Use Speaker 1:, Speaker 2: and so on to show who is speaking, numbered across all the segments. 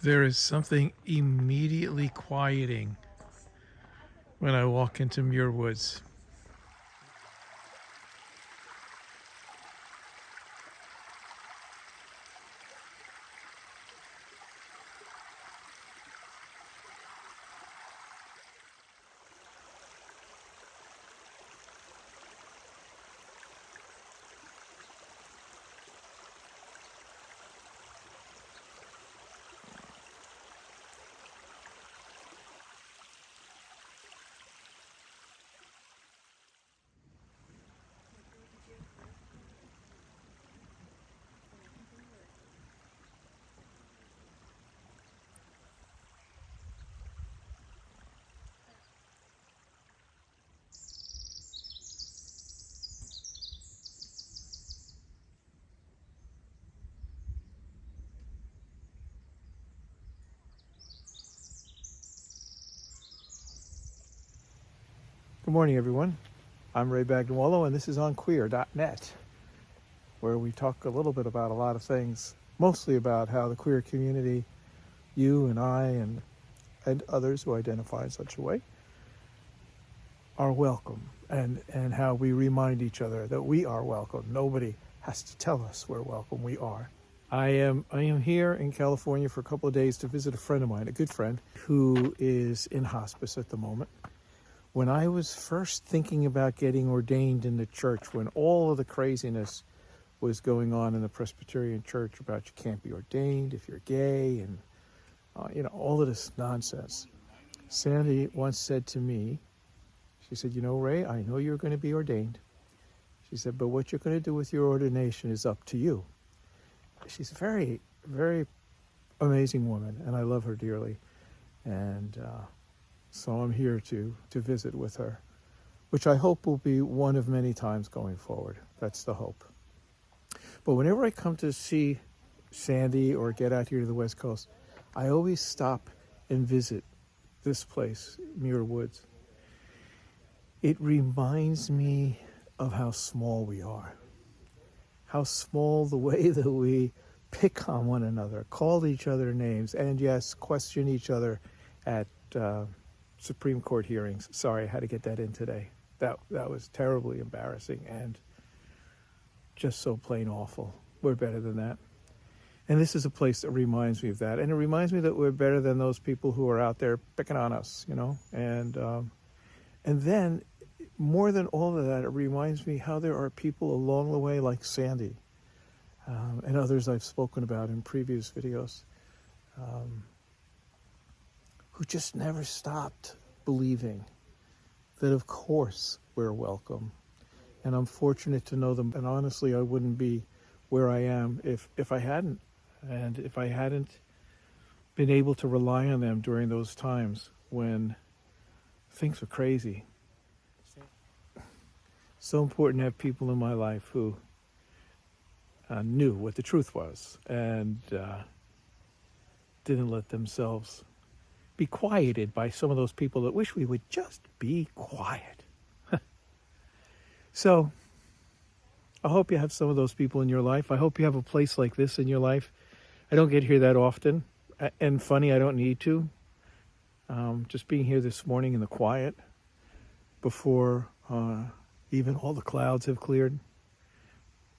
Speaker 1: There is something immediately quieting when I walk into Muir Woods. Good morning, everyone. I'm Ray Bagnawolo, and this is on queer.net, where we talk a little bit about a lot of things, mostly about how the queer community, you and I and others who identify in such a way, are welcome, and how we remind each other that we are welcome. Nobody has to tell us we're welcome. We are. I am here in California for a couple of days to visit a friend of mine, a good friend, who is in hospice at the moment. When I was first thinking about getting ordained in the church, when all of the craziness was going on in the Presbyterian church about you can't be ordained if you're gay and all of this nonsense, Sandy once said to me, she said, Ray, I know you're going to be ordained. She said, but what you're going to do with your ordination is up to you. She's a very, very amazing woman, and I love her dearly. And so I'm here to visit with her, which I hope will be one of many times going forward. That's the hope. But whenever I come to see Sandy or get out here to the West Coast, I always stop and visit this place, Muir Woods. It reminds me of how small we are, how small the way that we pick on one another, call each other names, and yes, question each other at Supreme Court hearings. Sorry, I had to get that in today. That was terribly embarrassing and just so plain awful. We're better than that. And this is a place that reminds me of that. And it reminds me that we're better than those people who are out there picking on us, And then, more than all of that, it reminds me how there are people along the way like Sandy and others I've spoken about in previous videos, who just never stopped believing that of course we're welcome. And I'm fortunate to know them. And honestly, I wouldn't be where I am if I hadn't. And if I hadn't been able to rely on them during those times when things were crazy. So important to have people in my life who knew what the truth was and didn't let themselves be quieted by some of those people that wish we would just be quiet. So I hope you have some of those people in your life. I hope you have a place like this in your life. I don't get here that often. And funny, I don't need to. Just being here this morning in the quiet before even all the clouds have cleared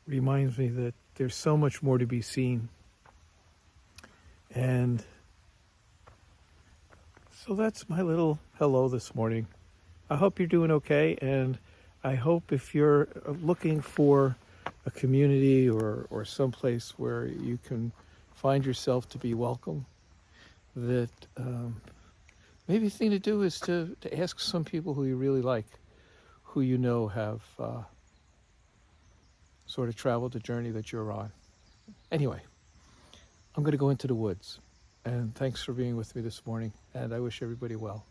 Speaker 1: reminds me that there's so much more to be seen. And so that's my little hello this morning. I hope you're doing okay, and I hope if you're looking for a community or someplace where you can find yourself to be welcome, that maybe the thing to do is to ask some people who you really like, who you know have sort of traveled the journey that you're on. Anyway, I'm going to go into the woods. And thanks for being with me this morning, and I wish everybody well.